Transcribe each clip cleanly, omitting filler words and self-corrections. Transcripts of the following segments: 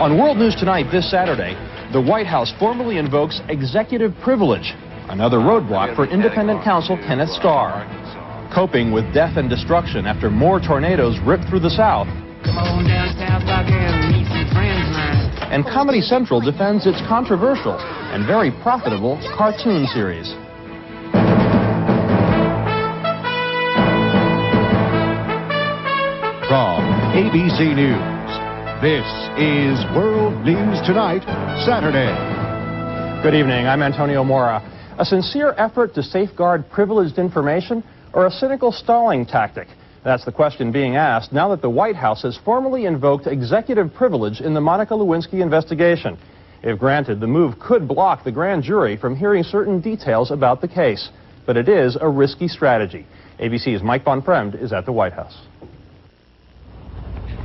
On World News Tonight this Saturday, the White House formally invokes executive privilege, another roadblock for independent counsel Kenneth Starr. Coping with death and destruction after more tornadoes ripped through the South. And Comedy Central defends its controversial and very profitable cartoon series. From ABC News, this is World News Tonight, Saturday. Good evening, I'm Antonio Mora. A sincere effort to safeguard privileged information or a cynical stalling tactic? That's the question being asked now that the White House has formally invoked executive privilege in the Monica Lewinsky investigation. If granted, the move could block the grand jury from hearing certain details about the case. But it is a risky strategy. ABC's Mike Von Fremd is at the White House.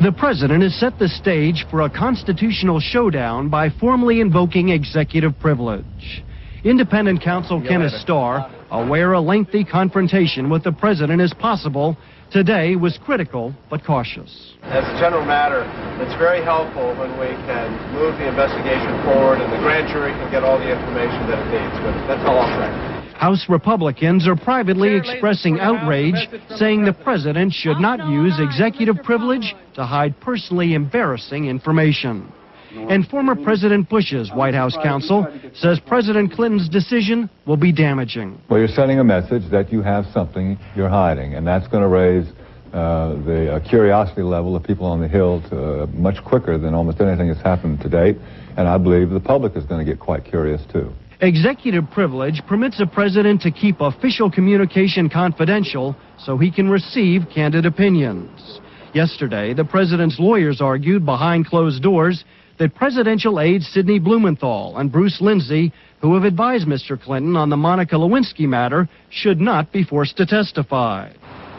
The president has set the stage for a constitutional showdown by formally invoking executive privilege. Independent counsel Kenneth Starr, aware a lengthy confrontation with the president is possible, today was critical but cautious. As a general matter, it's very helpful when we can move the investigation forward and the grand jury can get all the information that it needs. But that's all I'll say. House Republicans are privately expressing outrage, saying the president should not use executive privilege to hide personally embarrassing information. And former President Bush's White House counsel says President Clinton's decision will be damaging. Well, you're sending a message that you have something you're hiding, and that's going to raise the curiosity level of people on the Hill to much quicker than almost anything that's happened to date, and I believe the public is going to get quite curious, too. Executive privilege permits a president to keep official communication confidential so he can receive candid opinions. Yesterday, the president's lawyers argued behind closed doors that presidential aides Sidney Blumenthal and Bruce Lindsay, who have advised Mr. Clinton on the Monica Lewinsky matter, should not be forced to testify.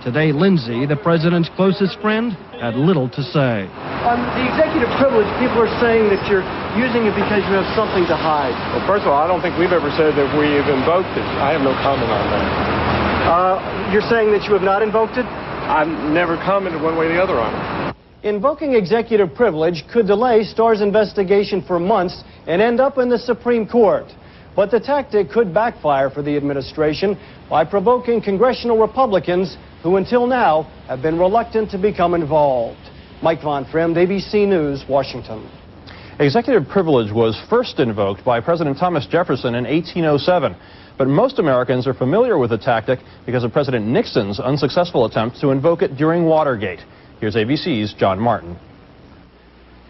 Today, Lindsay, the president's closest friend, had little to say. On the executive privilege, people are saying that you're using it because you have something to hide. Well, first of all, I don't think we've ever said that we've invoked it. I have no comment on that. You're saying that you have not invoked it? I've never commented one way or the other on it. Invoking executive privilege could delay Starr's investigation for months and end up in the Supreme Court. But the tactic could backfire for the administration by provoking congressional Republicans who until now have been reluctant to become involved. Mike Von Fremd, ABC News, Washington. Executive privilege was first invoked by President Thomas Jefferson in 1807. But most Americans are familiar with the tactic because of President Nixon's unsuccessful attempt to invoke it during Watergate. Here's ABC's John Martin.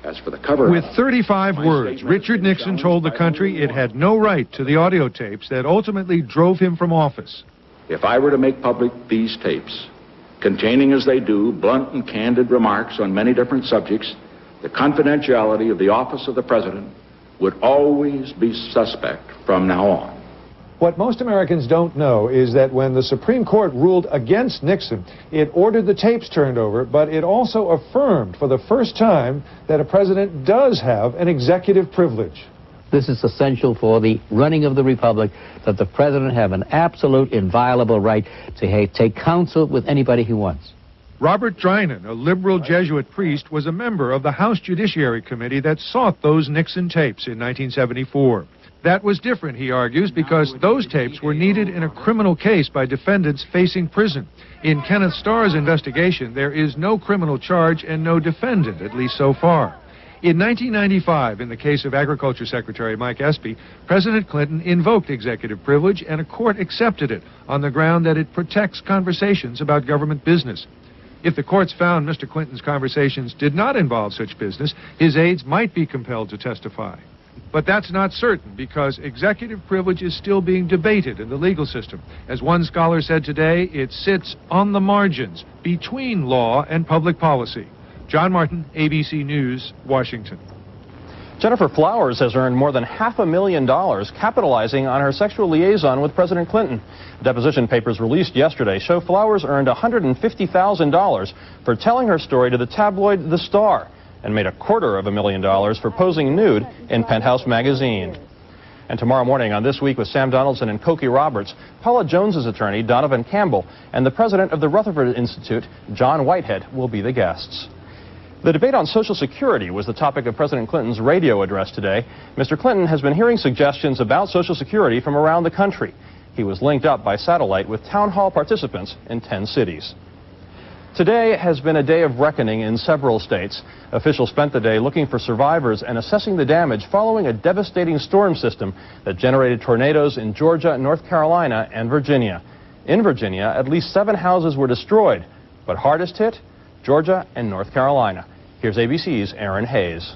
As for the cover, with 35 words, Richard Nixon told the country it had no right to the audio tapes that ultimately drove him from office. If I were to make public these tapes, containing as they do blunt and candid remarks on many different subjects, the confidentiality of the office of the president would always be suspect from now on. What most Americans don't know is that when the Supreme Court ruled against Nixon, it ordered the tapes turned over, but it also affirmed for the first time that a president does have an executive privilege. This is essential for the running of the republic, that the president have an absolute inviolable right to take counsel with anybody he wants. Robert Drinan, a liberal Jesuit priest, was a member of the House Judiciary Committee that sought those Nixon tapes in 1974. That was different, he argues, because those tapes were needed in a criminal case by defendants facing prison. In Kenneth Starr's investigation, there is no criminal charge and no defendant, at least so far. In 1995, in the case of Agriculture Secretary Mike Espy, President Clinton invoked executive privilege and a court accepted it on the ground that it protects conversations about government business. If the courts found Mr. Clinton's conversations did not involve such business, his aides might be compelled to testify. But that's not certain because executive privilege is still being debated in the legal system. As one scholar said today, it sits on the margins between law and public policy. John Martin, ABC News, Washington. Jennifer Flowers has earned more than $500,000 capitalizing on her sexual liaison with President Clinton. Deposition papers released yesterday show Flowers earned $150,000 for telling her story to the tabloid The Star and made $250,000 for posing nude in Penthouse magazine. And tomorrow morning on This Week with Sam Donaldson and Cokie Roberts, Paula Jones's attorney, Donovan Campbell, and the president of the Rutherford Institute, John Whitehead, will be the guests. The debate on Social Security was the topic of President Clinton's radio address today. Mr. Clinton has been hearing suggestions about Social Security from around the country. He was linked up by satellite with town hall participants in 10 cities. Today has been a day of reckoning in several states. Officials spent the day looking for survivors and assessing the damage following a devastating storm system that generated tornadoes in Georgia, North Carolina, and Virginia. In Virginia, at least 7 houses were destroyed, but hardest hit, Georgia and North Carolina. Here's ABC's Aaron Hayes.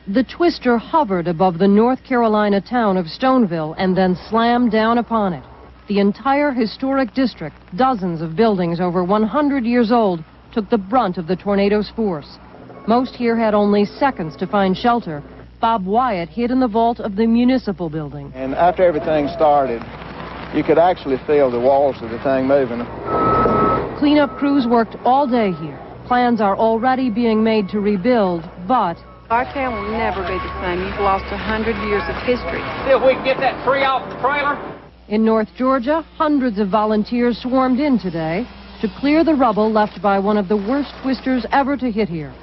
The twister hovered above the North Carolina town of Stoneville and then slammed down upon it. The entire historic district, dozens of buildings over 100 years old, took the brunt of the tornado's force. Most here had only seconds to find shelter. Bob Wyatt hid in the vault of the municipal building. And after everything started, you could actually feel the walls of the thing moving. Cleanup crews worked all day here. Plans are already being made to rebuild, but our town will never be the same. You've lost 100 years of history. See if we can get that tree off the trailer. In North Georgia, hundreds of volunteers swarmed in today to clear the rubble left by one of the worst twisters ever to hit here.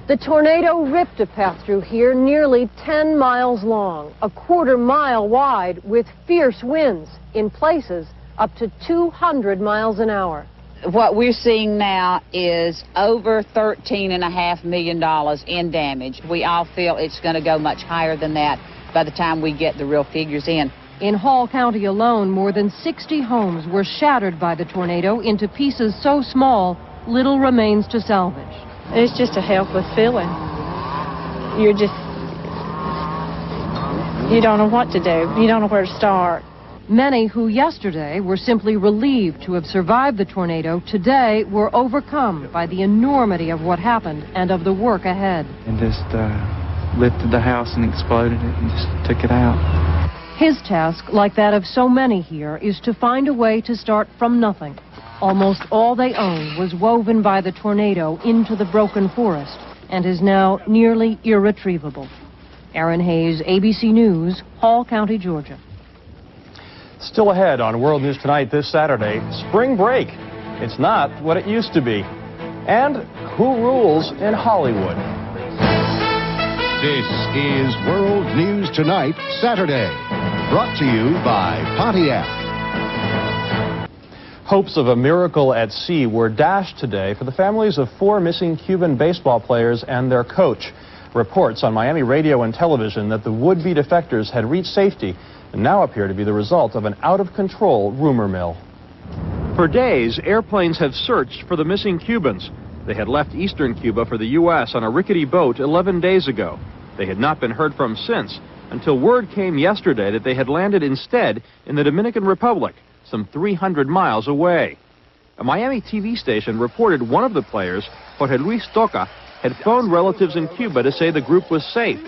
The tornado ripped a path through here nearly 10 miles long, a quarter-mile wide, with fierce winds, in places up to 200 miles an hour. What we're seeing now is over $13.5 million in damage. We all feel it's going to go much higher than that by the time we get the real figures in. In Hall County alone, more than 60 homes were shattered by the tornado into pieces so small, little remains to salvage. It's just a helpless feeling. You don't know what to do. You don't know where to start. Many who yesterday were simply relieved to have survived the tornado today were overcome by the enormity of what happened and of the work ahead. And just lifted the house and exploded it and just took it out. His task, like that of so many here, is to find a way to start from nothing. Almost all they own was woven by the tornado into the broken forest and is now nearly irretrievable. Aaron Hayes, ABC News, Hall County, Georgia. Still ahead on World News Tonight this Saturday, spring break. It's not what it used to be. And who rules in Hollywood? This is World News Tonight, Saturday. Brought to you by Pontiac. Hopes of a miracle at sea were dashed today for the families of 4 missing Cuban baseball players and their coach. Reports on Miami radio and television that the would-be defectors had reached safety and now appear to be the result of an out-of-control rumor mill. For days, airplanes have searched for the missing Cubans. They had left eastern Cuba for the U.S. on a rickety boat 11 days ago. They had not been heard from since, until word came yesterday that they had landed instead in the Dominican Republic, some 300 miles away. A Miami TV station reported one of the players, Jorge Luis Toca, had phoned relatives in Cuba to say the group was safe.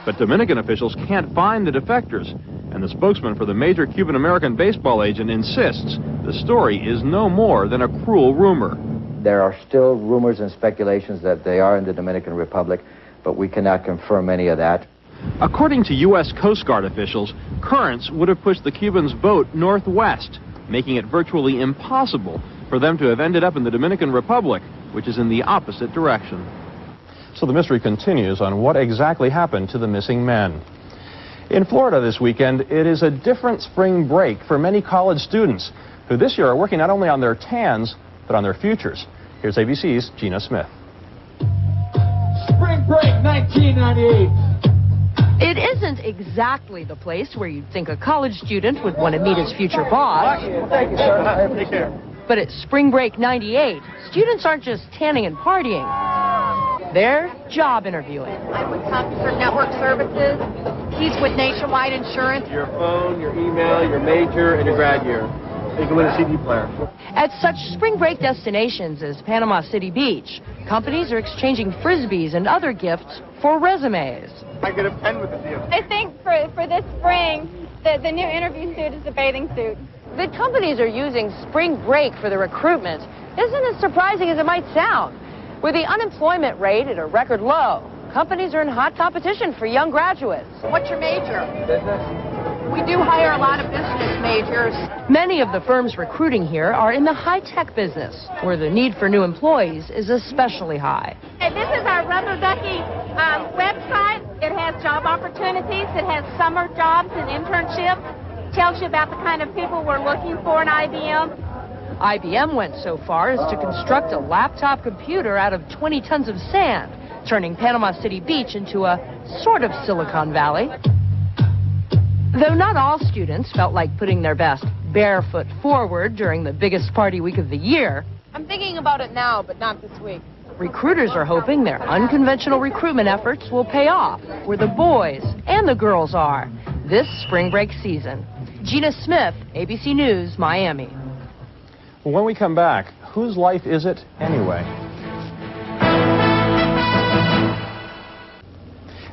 But Dominican officials can't find the defectors, and the spokesman for the major Cuban-American baseball agent insists the story is no more than a cruel rumor. There are still rumors and speculations that they are in the Dominican Republic, but we cannot confirm any of that. According to U.S. Coast Guard officials, currents would have pushed the Cubans' boat northwest, making it virtually impossible for them to have ended up in the Dominican Republic, which is in the opposite direction. So the mystery continues on what exactly happened to the missing men. In Florida this weekend, it is a different spring break for many college students who this year are working not only on their tans, but on their futures. Here's ABC's Gina Smith. Spring break 1998. It isn't exactly the place where you'd think a college student would want to meet his future boss. Thank you, sir. Take care. But at Spring Break 98, students aren't just tanning and partying. They're job interviewing. I'm with Comfort Network Services. He's with Nationwide Insurance. Your phone, your email, your major, and your grad year. You can win a CD player. At such spring break destinations as Panama City Beach, companies are exchanging Frisbees and other gifts for resumes. I get a pen with the deal. I think for this spring, the new interview suit is the bathing suit. The companies are using spring break for the recruitment isn't as surprising as it might sound. With the unemployment rate at a record low, companies are in hot competition for young graduates. What's your major? Business. We do hire a lot of business majors. Many of the firms recruiting here are in the high-tech business, where the need for new employees is especially high. Hey, this is our Rubber Ducky website. It has job opportunities. It has summer jobs and internships. Tells you about the kind of people we're looking for in IBM. IBM went so far as to construct a laptop computer out of 20 tons of sand, turning Panama City Beach into a sort of Silicon Valley. Though not all students felt like putting their best barefoot forward during the biggest party week of the year, I'm thinking about it now, but not this week. recruiters are hoping their unconventional recruitment efforts will pay off where the boys and the girls are this spring break season. Gina Smith, ABC News, Miami. When we come back, whose life is it anyway?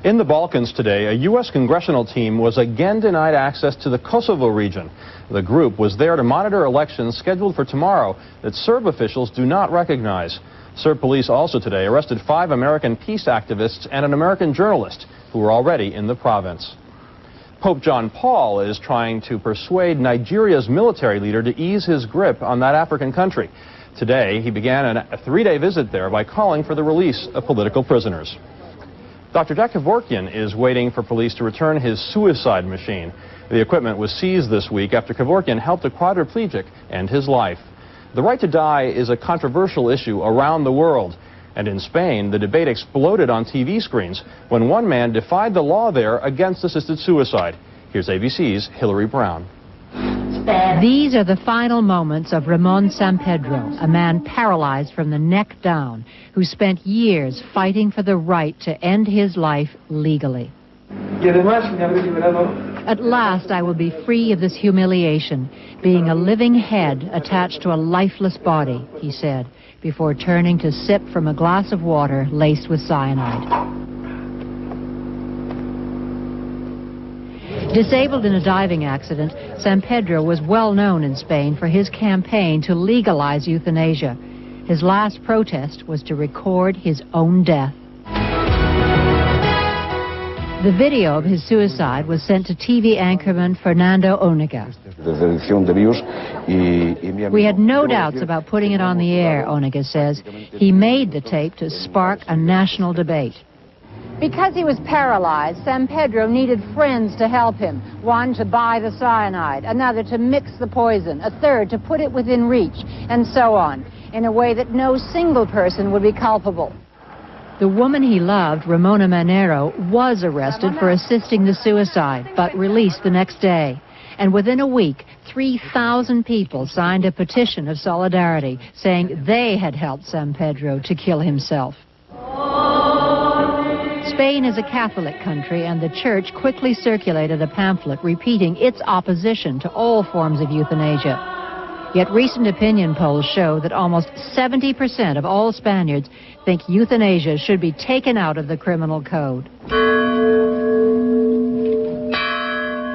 In the Balkans today, a U.S. congressional team was again denied access to the Kosovo region. The group was there to monitor elections scheduled for tomorrow that Serb officials do not recognize. Serb police also today arrested 5 American peace activists and an American journalist who were already in the province. Pope John Paul is trying to persuade Nigeria's military leader to ease his grip on that African country. Today, he began a 3-day visit there by calling for the release of political prisoners. Dr. Jack Kevorkian is waiting for police to return his suicide machine. The equipment was seized this week after Kevorkian helped a quadriplegic end his life. The right to die is a controversial issue around the world. And in Spain, the debate exploded on TV screens when one man defied the law there against assisted suicide. Here's ABC's Hillary Brown. These are the final moments of Ramon Sampedro, a man paralyzed from the neck down, who spent years fighting for the right to end his life legally. At last I will be free of this humiliation, being a living head attached to a lifeless body, he said, before turning to sip from a glass of water laced with cyanide. Disabled in a diving accident, Sampedro was well known in Spain for his campaign to legalize euthanasia. His last protest was to record his own death. The video of his suicide was sent to TV anchorman Fernando Onega. We had no doubts about putting it on the air, Onega says. He made the tape to spark a national debate. Because he was paralyzed, Sampedro needed friends to help him. One to buy the cyanide, another to mix the poison, a third to put it within reach, and so on, in a way that no single person would be culpable. The woman he loved, Ramona Manero, was arrested for assisting the suicide, but released the next day. And within a week, 3,000 people signed a petition of solidarity, saying they had helped Sampedro to kill himself. Spain is a Catholic country, and the church quickly circulated a pamphlet repeating its opposition to all forms of euthanasia. Yet recent opinion polls show that almost 70% of all Spaniards think euthanasia should be taken out of the criminal code.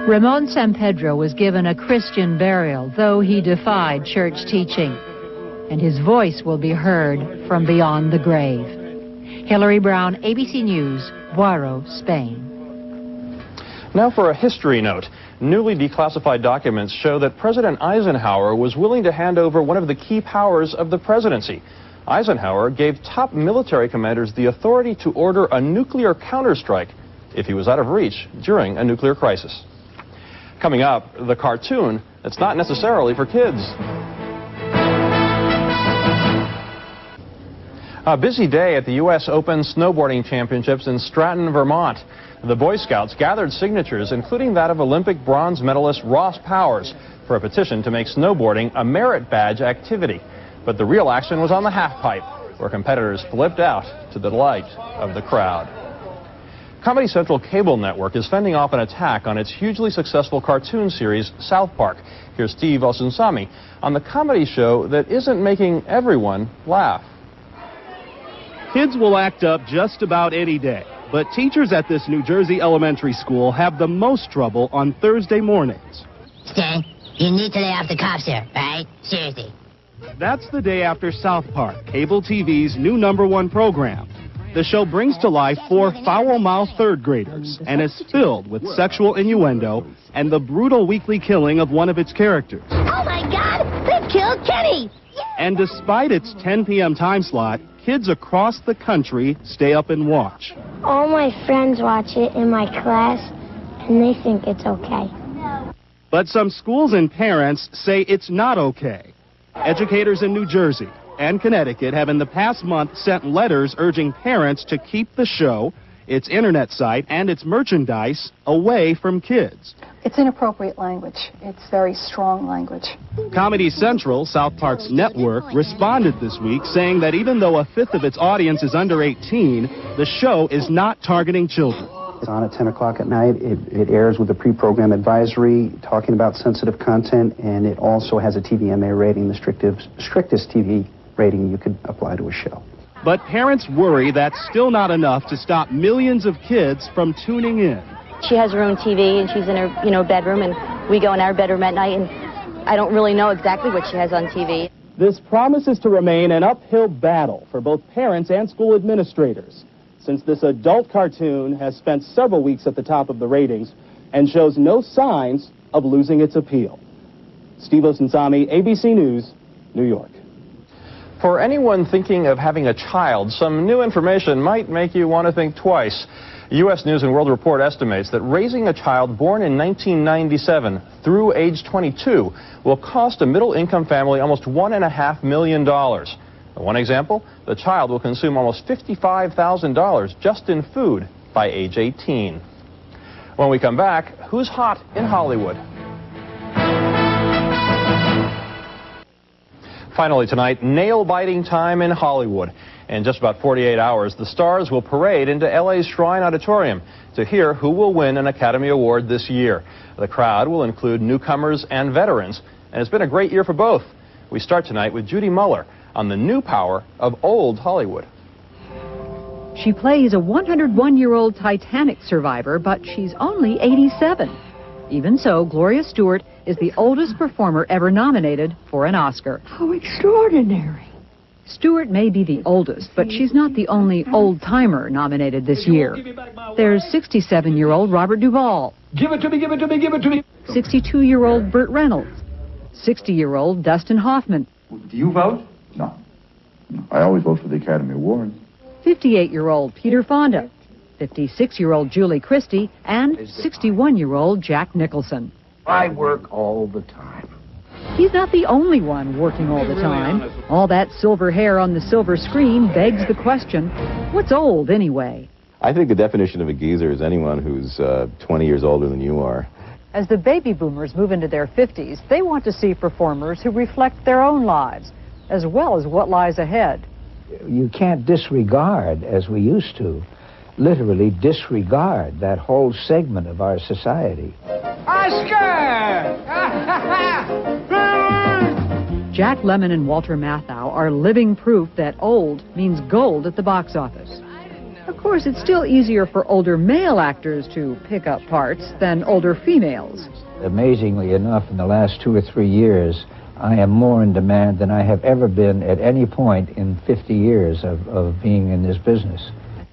Ramon Sampedro was given a Christian burial, though he defied church teaching. And his voice will be heard from beyond the grave. Hillary Brown, ABC News, Boiro, Spain. Now for a history note. Newly declassified documents show that President Eisenhower was willing to hand over one of the key powers of the presidency. Eisenhower gave top military commanders the authority to order a nuclear counterstrike if he was out of reach during a nuclear crisis. Coming up, the cartoon that's not necessarily for kids. A busy day at the U.S. Open Snowboarding Championships in Stratton, Vermont. The Boy Scouts gathered signatures, including that of Olympic bronze medalist Ross Powers, for a petition to make snowboarding a merit badge activity. But the real action was on the halfpipe, where competitors flipped out to the delight of the crowd. Comedy Central Cable Network is fending off an attack on its hugely successful cartoon series, South Park. Here's Steve Osunsami on the comedy show that isn't making everyone laugh. Kids will act up just about any day, but teachers at this New Jersey elementary school have the most trouble on Thursday mornings. Stan, you need to lay off the cops here, right? Seriously. That's the day after South Park, cable TV's new #1 program. The show brings to life 4 foul-mouthed third graders and is filled with sexual innuendo and the brutal weekly killing of one of its characters. Oh my God! They killed Kenny! And despite its 10 p.m. time slot, kids across the country stay up and watch. All my friends watch it in my class, and they think it's okay. But some schools and parents say it's not okay. Educators in New Jersey and Connecticut have in the past month sent letters urging parents to keep the show, its internet site, and its merchandise away from kids. It's inappropriate language. It's very strong language. Comedy Central, South Park's network, responded this week saying that even though a fifth of its audience is under 18, the show is not targeting children. It's on at 10 o'clock at night. It airs with a pre-program advisory talking about sensitive content, and it also has a TVMA rating, the strictest TV rating you could apply to a show. But parents worry that's still not enough to stop millions of kids from tuning in. She has her own TV, and she's in her, bedroom, and we go in our bedroom at night, and I don't really know exactly what she has on TV. This promises to remain an uphill battle for both parents and school administrators, since this adult cartoon has spent several weeks at the top of the ratings and shows no signs of losing its appeal. Steve Osunsami, ABC News, New York. For anyone thinking of having a child, some new information might make you want to think twice. U.S. News & World Report estimates that raising a child born in 1997 through age 22 will cost a middle-income family almost $1.5 million. One example, the child will consume almost $55,000 just in food by age 18. When we come back, who's hot in Hollywood? Finally tonight, nail-biting time in Hollywood. In just about 48 hours, the stars will parade into LA's Shrine Auditorium to hear who will win an Academy Award this year. The crowd will include newcomers and veterans, and it's been a great year for both. We start tonight with Judy Muller on the new power of old Hollywood. She plays a 101-year-old Titanic survivor, but she's only 87. Even so, Gloria Stewart is the oldest performer ever nominated for an Oscar. How extraordinary. Stewart may be the oldest, but she's not the only old-timer nominated this year. There's 67-year-old Robert Duvall. Give it to me, give it to me, give it to me. 62-year-old Burt Reynolds. 60-year-old Dustin Hoffman. Do you vote? No. I always vote for the Academy Award. 58-year-old Peter Fonda. 56-year-old Julie Christie, and 61-year-old Jack Nicholson. I work all the time. He's not the only one working all the time. All that silver hair on the silver screen begs the question, what's old anyway? I think the definition of a geezer is anyone who's 20 years older than you are. As the baby boomers move into their 50s, they want to see performers who reflect their own lives, as well as what lies ahead. You can't disregard, as we used to, literally disregard that whole segment of our society. Oscar! Jack Lemmon and Walter Matthau are living proof that old means gold at the box office. Of course, it's still easier for older male actors to pick up parts than older females. Amazingly enough, in the last 2 or 3 years, I am more in demand than I have ever been at any point in 50 years of being in this business.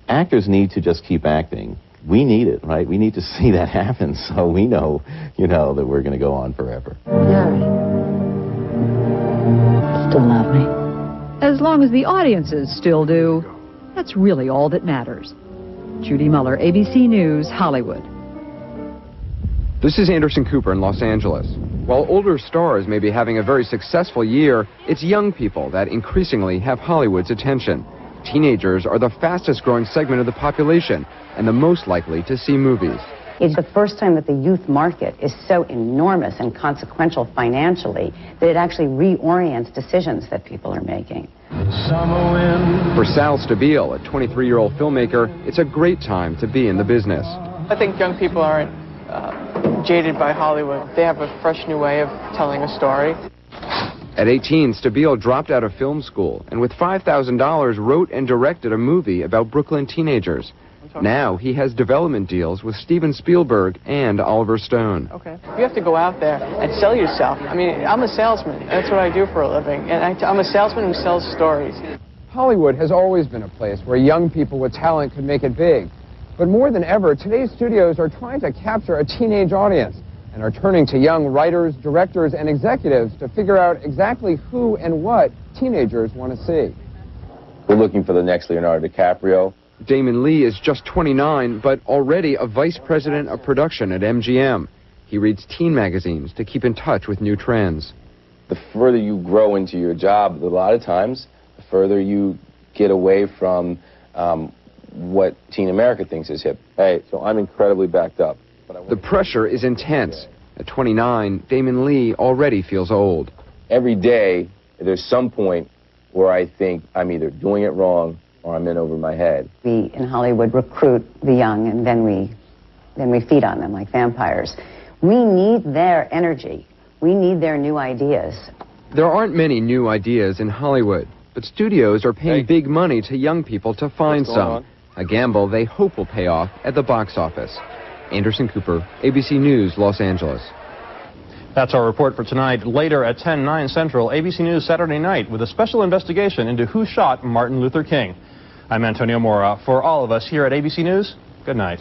Actors need to just keep acting. We need it, right? We need to see that happen so we know, that we're going to go on forever. Still love me? As long as the audiences still do, that's really all that matters. Judy Muller, ABC News, Hollywood. This is Anderson Cooper in Los Angeles. While older stars may be having a very successful year, it's young people that increasingly have Hollywood's attention. Teenagers are the fastest growing segment of the population and the most likely to see movies. It's the first time that the youth market is so enormous and consequential financially that it actually reorients decisions that people are making. For Sal Stabile, a 23-year-old filmmaker, it's a great time to be in the business. I think young people aren't jaded by Hollywood. They have a fresh new way of telling a story. At 18, Stabile dropped out of film school and with $5,000 wrote and directed a movie about Brooklyn teenagers. Now he has development deals with Steven Spielberg and Oliver Stone. Okay. You have to go out there and sell yourself. I mean, I'm a salesman. That's what I do for a living. And I'm a salesman who sells stories. Hollywood has always been a place where young people with talent could make it big. But more than ever, today's studios are trying to capture a teenage audience and are turning to young writers, directors, and executives to figure out exactly who and what teenagers want to see. We're looking for the next Leonardo DiCaprio. Damon Lee is just 29, but already a vice president of production at MGM. He reads teen magazines to keep in touch with new trends. The further you grow into your job, a lot of times, the further you get away from what Teen America thinks is hip. Hey, so I'm incredibly backed up. The pressure is intense. At 29, Damon Lee already feels old. Every day, there's some point where I think I'm either doing it wrong or I'm in over my head. We in Hollywood recruit the young, and then we feed on them like vampires. We need their energy. We need their new ideas. There aren't many new ideas in Hollywood, but studios are paying big money to young people to find some. A gamble they hope will pay off at the box office. Anderson Cooper, ABC News, Los Angeles. That's our report for tonight. Later at 10/9 Central, ABC News Saturday Night with a special investigation into who shot Martin Luther King. I'm Antonio Mora. For all of us here at ABC News, good night.